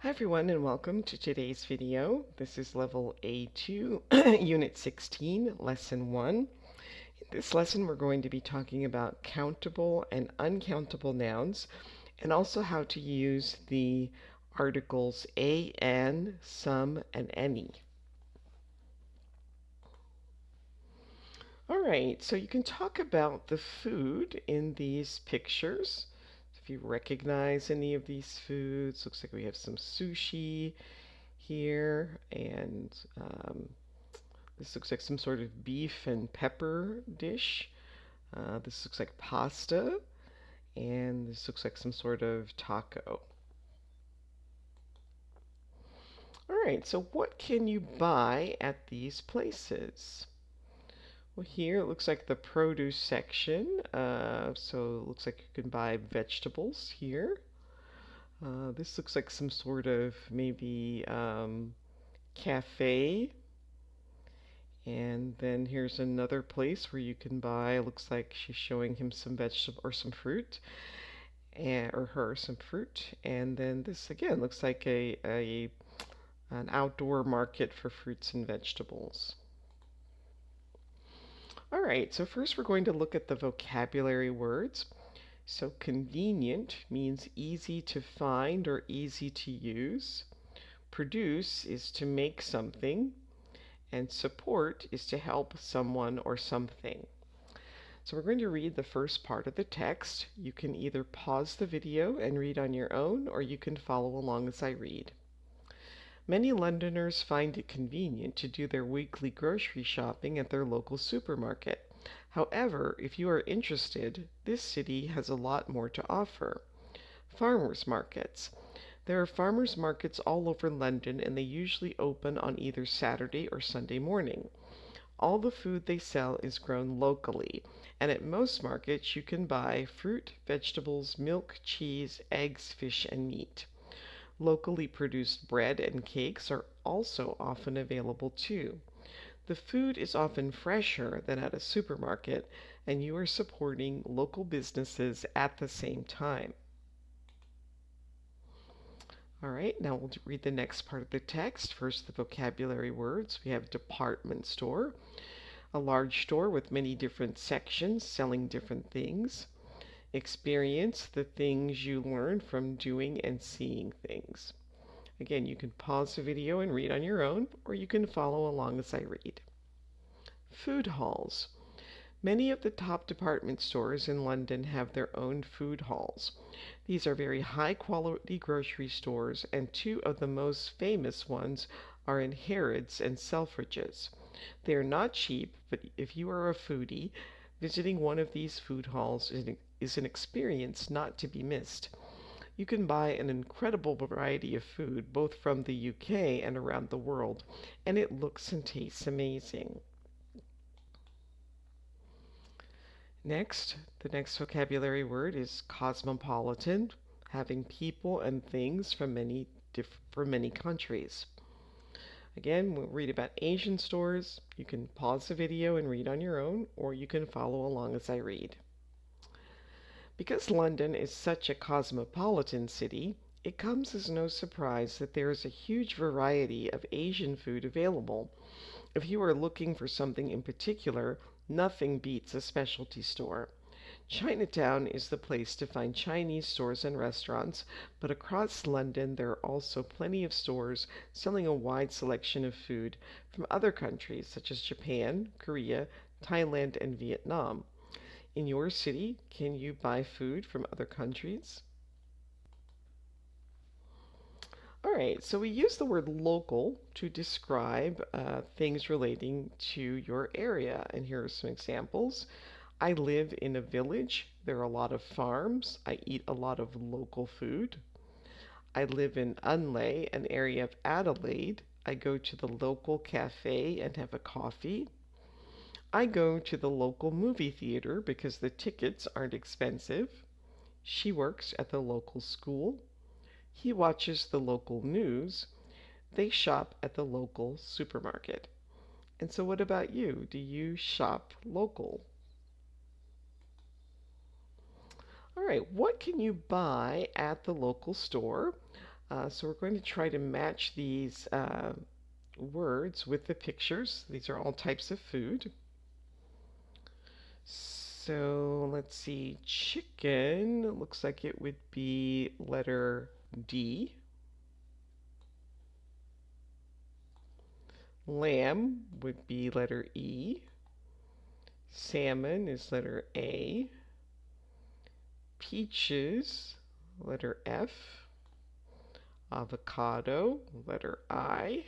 Hi everyone and welcome to today's video. This is level A2, unit 16, lesson 1. In this lesson we're going to be talking about countable and uncountable nouns and also how to use the articles a, an, some, and any. Alright, so you can talk about the food in these pictures. If you recognize any of these foods, looks like we have some sushi here, and this looks like some sort of beef and pepper dish. This looks like pasta, and this looks like some sort of taco. All right, so what can you buy at these places? Well, here it looks like the produce section. So it looks like you can buy vegetables here. This looks like some sort of maybe cafe. And then here's another place where you can buy, looks like she's showing him some vegetable or some fruit, or her some fruit. And then this again looks like an outdoor market for fruits and vegetables. All right, so first we're going to look at the vocabulary words. So convenient means easy to find or easy to use. Produce is to make something, and support is to help someone or something. So we're going to read the first part of the text. You can either pause the video and read on your own, or you can follow along as I read. Many Londoners find it convenient to do their weekly grocery shopping at their local supermarket. However, if you are interested, this city has a lot more to offer. Farmers markets. There are farmers markets all over London, and they usually open on either Saturday or Sunday morning. All the food they sell is grown locally, and at most markets you can buy fruit, vegetables, milk, cheese, eggs, fish, and meat. Locally produced bread and cakes are also often available too. The food is often fresher than at a supermarket, and you are supporting local businesses at the same time. All right, now we'll read the next part of the text. First, the vocabulary words. We have department store, a large store with many different sections selling different things. Experience, the things you learn from doing and seeing things. Again, you can pause the video and read on your own, or you can follow along as I read. Food halls. Many of the top department stores in London have their own food halls. These are very high quality grocery stores, and two of the most famous ones are in Harrods and Selfridges. They are not cheap, but if you are a foodie, visiting one of these food halls is an experience not to be missed. You can buy an incredible variety of food, both from the UK and around the world, and it looks and tastes amazing. Next, the next vocabulary word is cosmopolitan, having people and things from many countries. Again, we'll read about Asian stores. You can pause the video and read on your own, or you can follow along as I read. Because London is such a cosmopolitan city, it comes as no surprise that there is a huge variety of Asian food available. If you are looking for something in particular, nothing beats a specialty store. Chinatown is the place to find Chinese stores and restaurants, but across London there are also plenty of stores selling a wide selection of food from other countries such as Japan, Korea, Thailand, and Vietnam. In your city, can you buy food from other countries? All right, so we use the word local to describe things relating to your area. And here are some examples. I live in a village. There are a lot of farms. I eat a lot of local food. I live in Unley, an area of Adelaide. I go to the local cafe and have a coffee. I go to the local movie theater because the tickets aren't expensive. She works at the local school. He watches the local news. They shop at the local supermarket. And so, what about you? Do you shop local? All right, what can you buy at the local store? So we're going to try to match these words with the pictures. These are all types of food. So let's see. Chicken, it looks like it would be letter D. Lamb would be letter E. Salmon is letter A. Peaches, letter F. Avocado, letter I.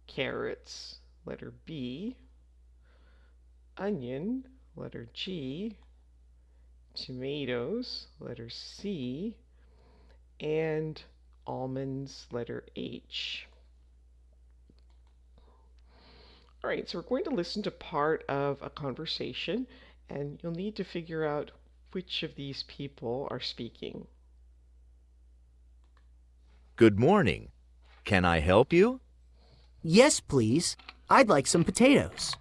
Carrots, letter B. Onion, letter G. Tomatoes, letter C. And almonds, letter H. All right, so we're going to listen to part of a conversation, and you'll need to figure out which of these people are speaking. Good morning. Can I help you? Yes, please. I'd like some potatoes.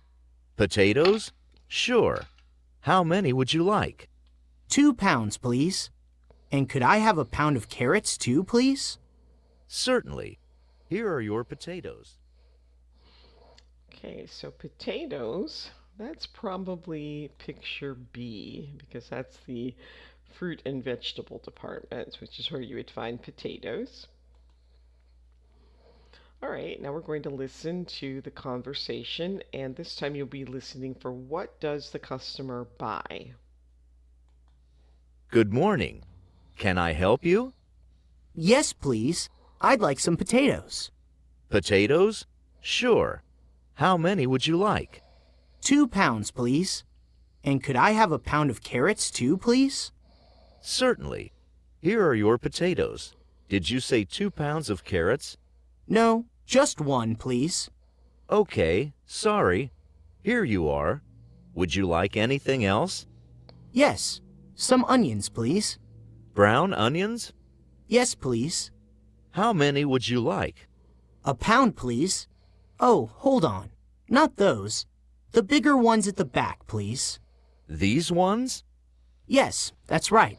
Potatoes? Sure. How many would you like? 2 pounds, please. And could I have a pound of carrots too, please? Certainly. Here are your potatoes. Okay, so potatoes, that's probably picture B, because that's the fruit and vegetable department, which is where you would find potatoes. All right, now we're going to listen to the conversation, and this time you'll be listening for what does the customer buy? Good morning. Can I help you? Yes, please. I'd like some potatoes. Potatoes? Sure. How many would you like? 2 pounds, please. And could I have a pound of carrots too, please? Certainly. Here are your potatoes. Did you say 2 pounds of carrots? No, just 1, please. Okay, sorry. Here you are. Would you like anything else? Yes, some onions, please. Brown onions? Yes, please. How many would you like? A pound, please. Oh, hold on. Not those. The bigger ones at the back, please. These ones? Yes, that's right.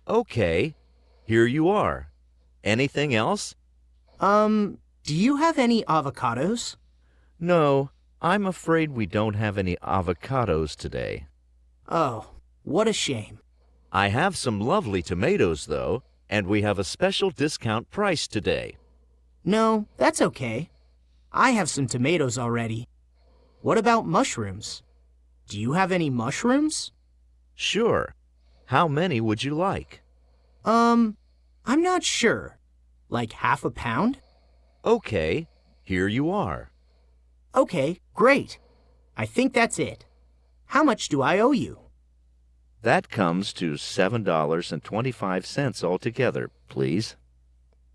Okay, here you are. Anything else? Do you have any avocados? No, I'm afraid we don't have any avocados today. Oh, what a shame. I have some lovely tomatoes, though, and we have a special discount price today. No, that's okay. I have some tomatoes already. What about mushrooms? Do you have any mushrooms? Sure. How many would you like? I'm not sure. Like half a pound? Okay, here you are. Okay, great. I think that's it. How much do I owe you? That comes to $7.25 altogether, please.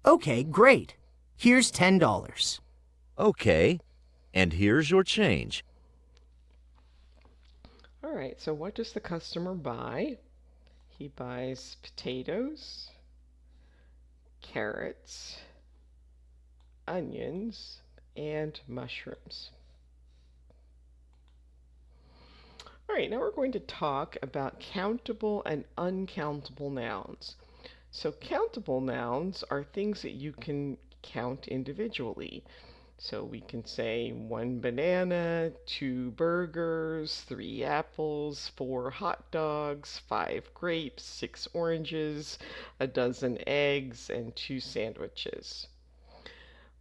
Okay, great. Here's $10. Okay, and here's your change. All right, so what does the customer buy? He buys potatoes, carrots, onions, and mushrooms. All right, now we're going to talk about countable and uncountable nouns. So countable nouns are things that you can count individually. So we can say 1 banana, 2 burgers, 3 apples, 4 hot dogs, 5 grapes, 6 oranges, a dozen eggs, and 2 sandwiches.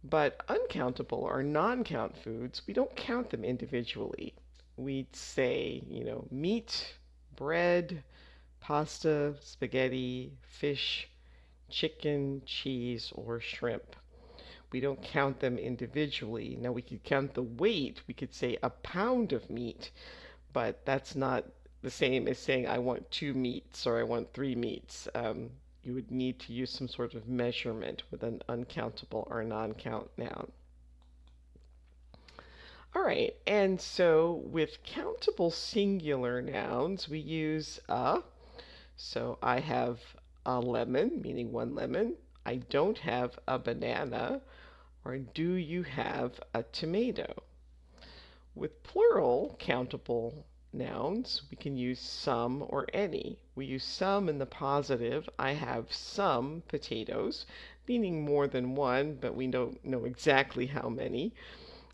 But uncountable or non-count foods, we don't count them individually. We'd say, meat, bread, pasta, spaghetti, fish, chicken, cheese, or shrimp. We don't count them individually. Now we could count the weight. We could say a pound of meat, but that's not the same as saying I want 2 meats or I want 3 meats. You would need to use some sort of measurement with an uncountable or non-count noun. All right, and so with countable singular nouns, we use a. So I have a lemon, meaning 1 lemon. I don't have a banana. Or do you have a tomato? With plural countable nouns, we can use some or any. We use some in the positive. I have some potatoes. meaning more than one, but we don't know exactly how many.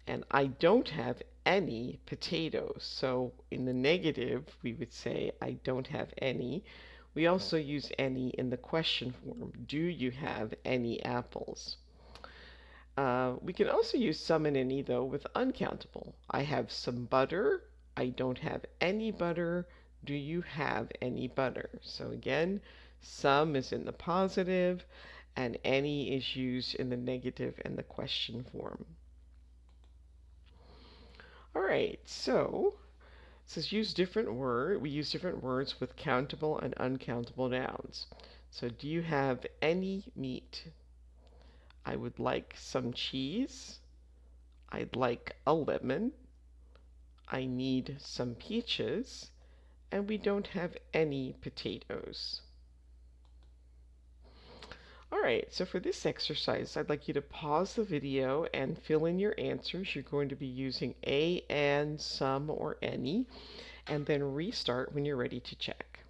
And I don't have any potatoes. So in the negative, we would say I don't have any. We also use any in the question form. Do you have any apples? We can also use some and any, though, with uncountable. I have some butter. I don't have any butter. Do you have any butter? So again, some is in the positive, and any is used in the negative and the question form. All right, so it says we use different words with countable and uncountable nouns. So do you have any meat? I would like some cheese. I'd like a lemon. I need some peaches. And we don't have any potatoes. All right, so for this exercise, I'd like you to pause the video and fill in your answers. You're going to be using a, and, some, or any, and then restart when you're ready to check.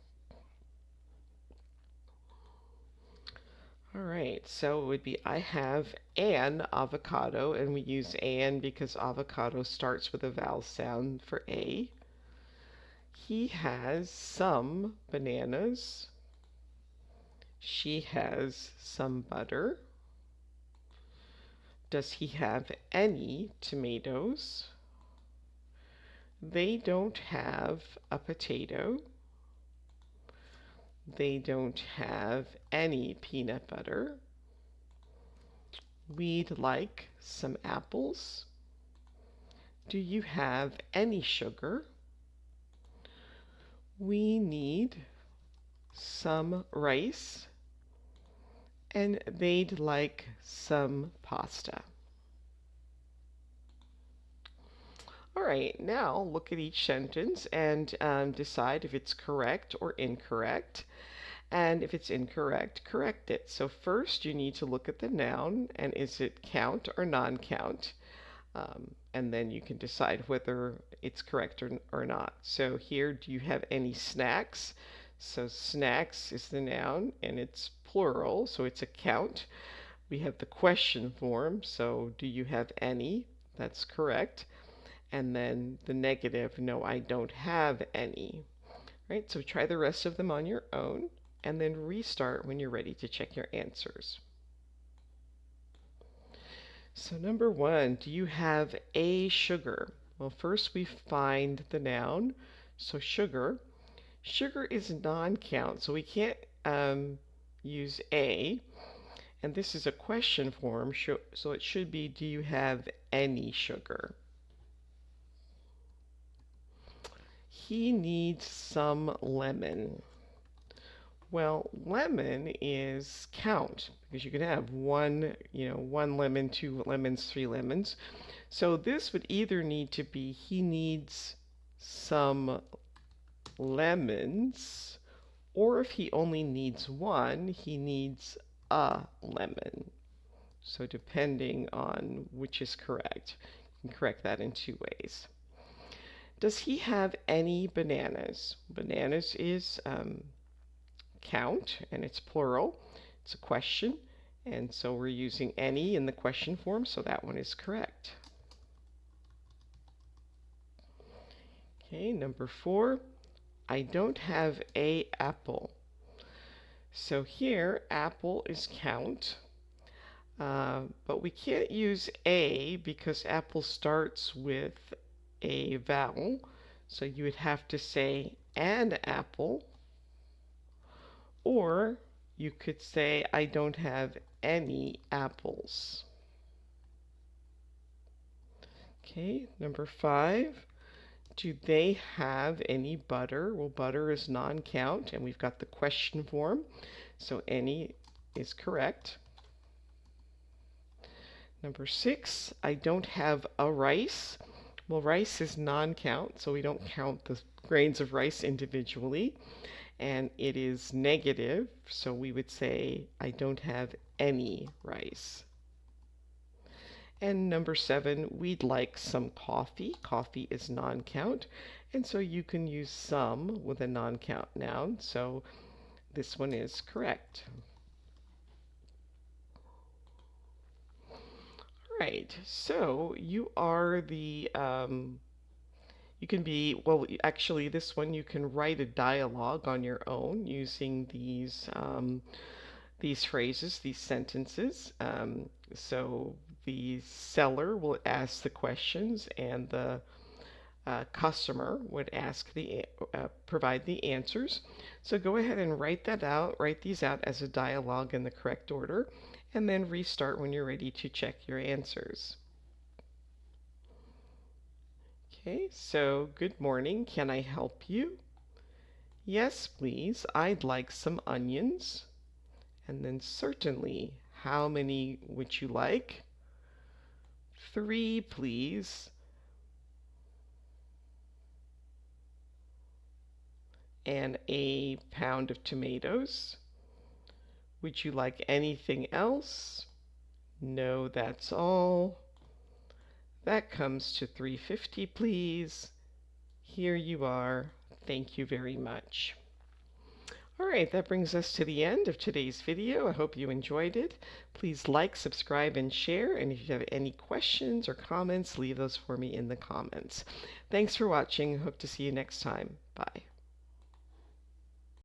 All right, so it would be I have an avocado, and we use an because avocado starts with a vowel sound for A. He has some bananas. She has some butter. Does he have any tomatoes? They don't have a potato. They don't have any peanut butter. We'd like some apples. Do you have any sugar? We need some rice. And they'd like some pasta. All right, now look at each sentence and decide if it's correct or incorrect. And if it's incorrect, correct it. So first you need to look at the noun and is it count or non-count? And then you can decide whether it's correct or not. So here, do you have any snacks? So snacks is the noun and it's plural, so it's a count. We have the question form, so do you have any? That's correct. And then the negative, no, I don't have any. Right, so try the rest of them on your own and then restart when you're ready to check your answers. So number one, do you have a sugar? Well, first we find the noun. So sugar. Sugar is non-count, so we can't use a. And this is a question form, so it should be, do you have any sugar? He needs some lemon. Well, lemon is count because you can have one, one lemon, two lemons, three lemons. So this would either need to be he needs some lemons, or if he only needs one, he needs a lemon. So depending on which is correct, you can correct that in two ways. Does he have any bananas? Bananas is count, and it's plural. It's a question, and so we're using any in the question form, so that one is correct. Okay, number four, I don't have a apple. So here, apple is count, but we can't use a because apple starts with a vowel, so you would have to say an apple, or you could say I don't have any apples. Okay, number five, do they have any butter? Well, butter is non-count, and we've got the question form, so any is correct. Number six, I don't have a rice. Well, rice is non-count, so we don't count the grains of rice individually, and it is negative, so we would say I don't have any rice. And number seven, we'd like some coffee. Coffee is non-count, and so you can use some with a non-count noun, so this one is correct. right, so you are the you can be, well, actually, this one you can write a dialogue on your own using these phrases, these sentences. So the seller will ask the questions, and the customer would provide the answers. So go ahead and write these out as a dialogue in the correct order, and then restart when you're ready to check your answers. Okay, so good morning. Can I help you? Yes, please. I'd like some onions. And then certainly, how many would you like? 3, please. And a pound of tomatoes. Would you like anything else? No, that's all. That comes to $3.50, please. Here you are. Thank you very much. All right, that brings us to the end of today's video. I hope you enjoyed it. Please like, subscribe, and share. And if you have any questions or comments, leave those for me in the comments. Thanks for watching. Hope to see you next time. Bye.